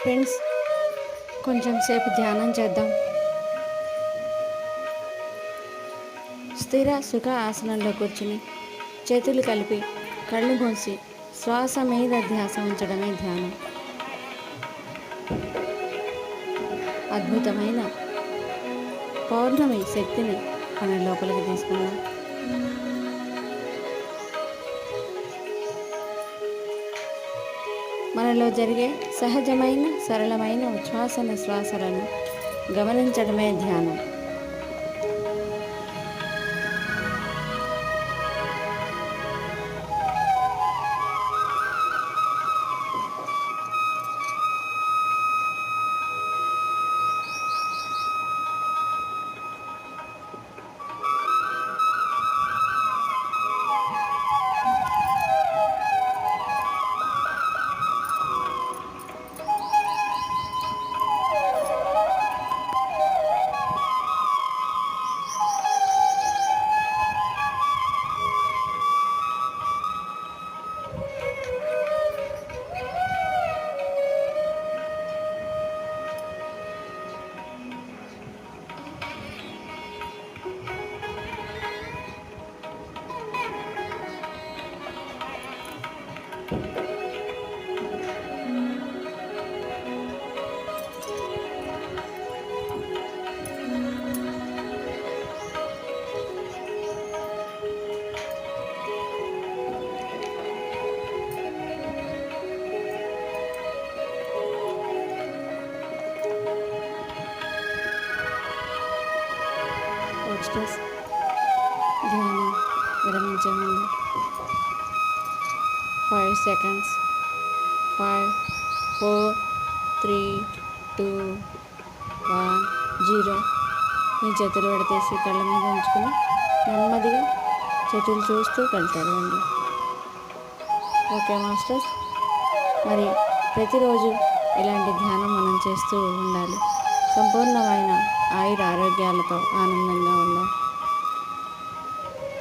Friends, కొంచెం సేపు ధ్యానం చేద్దాం. స్థిర సుఖ ఆసనంలో కూర్చుని చేతులు కలిపి కళ్ళు మూసి శ్వాస మీద ధ్యాస ఉంచడమే ధ్యానం. అద్భుతమైన పౌర్ణమి శక్తిని మన లోపలికి తీసుకుందాం. మనలో జరిగే సహజమైన సరళమైన ఉచ్ఛ్వాస నిశ్వాసలను గమనించడమే ధ్యానం. స్ట్రెస్ ధ్యానం విరమించే ముందు 5 seconds, 5, 4, 3, 2, 1, 0 మీ చేతులు విడతీసి కళ్ళ మీద ఉంచుకొని నెమ్మదిగా చేతులు చూస్తూ కళ్తారండి. ఓకే మాస్టర్స్, మరి ప్రతిరోజు ఇలాంటి ధ్యానం మనం చేస్తూ ఉండాలి. సంపూర్ణమైన ఆయుర ఆరోగ్యాలతో ఆనందంగా ఉందాం.